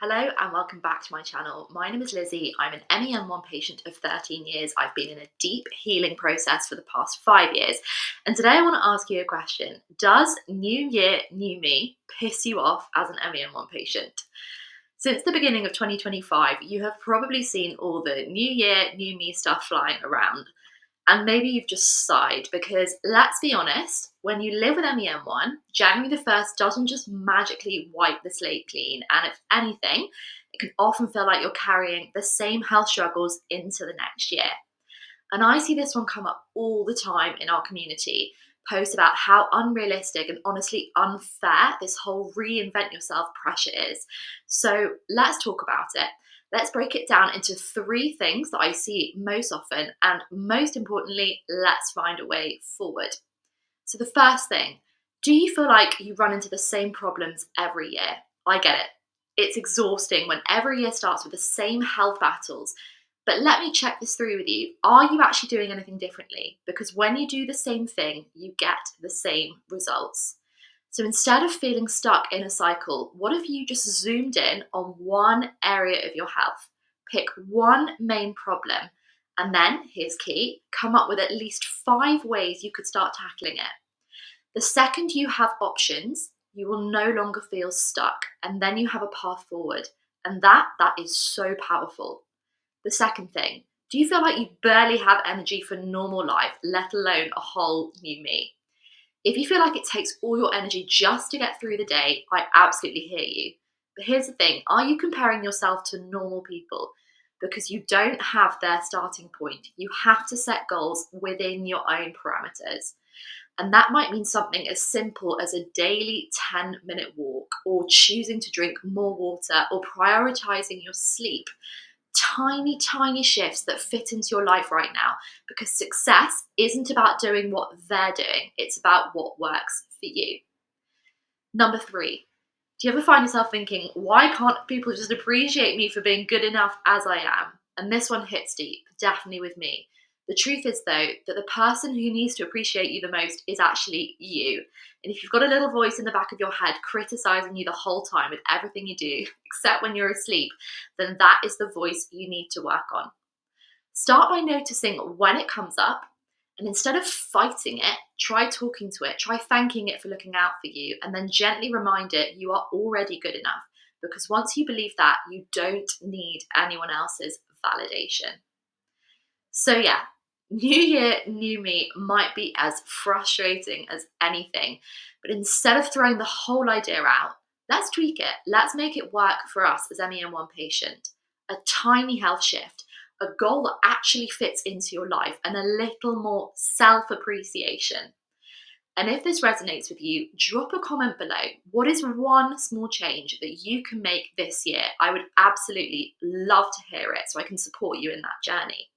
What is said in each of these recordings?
Hello and welcome back to my channel. My name is Lizzie. I'm an MEN1 patient of 13 years. I've been in a deep healing process for the past 5 years. And today I want to ask you a question. Does New Year, New Me piss you off as an MEN1 patient? Since the beginning of 2025, you have probably seen all the New Year, New Me stuff flying around. And maybe you've just sighed because let's be honest, when you live with MEN1, January the 1st doesn't just magically wipe the slate clean. And if anything, it can often feel like you're carrying the same health struggles into the next year. And I see this one come up all the time in our community. Posts about how unrealistic and honestly unfair this whole reinvent yourself pressure is. So let's talk about it. Let's break it down into 3 things that I see most often, and most importantly, let's find a way forward. So, the first thing, do you feel like you run into the same problems every year? I get it. It's exhausting when every year starts with the same health battles. But let me check this through with you. Are you actually doing anything differently? Because when you do the same thing, you get the same results. So instead of feeling stuck in a cycle, what if you just zoomed in on one area of your health? Pick one main problem, and then, here's key, come up with at least 5 ways you could start tackling it. The second you have options, you will no longer feel stuck, and then you have a path forward. And that is so powerful. The second thing, do you feel like you barely have energy for normal life, let alone a whole new me? If you feel like it takes all your energy just to get through the day, I absolutely hear you. But here's the thing, are you comparing yourself to normal people? Because you don't have their starting point. You have to set goals within your own parameters. And that might mean something as simple as a daily 10-minute walk, or choosing to drink more water, or prioritizing your sleep. Tiny, tiny shifts that fit into your life right now, because success isn't about doing what they're doing, it's about what works for you. Number 3, do you ever find yourself thinking, why can't people just appreciate me for being good enough as I am? And this one hits deep, definitely with me. The truth is, though, that the person who needs to appreciate you the most is actually you. And if you've got a little voice in the back of your head criticizing you the whole time with everything you do, except when you're asleep, then that is the voice you need to work on. Start by noticing when it comes up, and instead of fighting it, try talking to it, try thanking it for looking out for you, and then gently remind it you are already good enough. Because once you believe that, you don't need anyone else's validation. So yeah, New Year, New Me might be as frustrating as anything, but instead of throwing the whole idea out, let's tweak it. Let's make it work for us as MEN1 patient. A tiny health shift, a goal that actually fits into your life, and a little more self-appreciation. And if this resonates with you, drop a comment below. What is one small change that you can make this year? I would absolutely love to hear it so I can support you in that journey.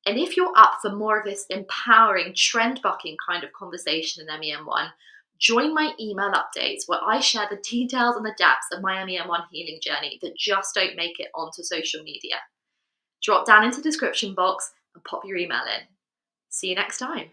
And if you're up for more of this empowering, trend-bucking kind of conversation in MEN1, join my email updates where I share the details and the depths of my MEN1 healing journey that just don't make it onto social media. Drop down into the description box and pop your email in. See you next time.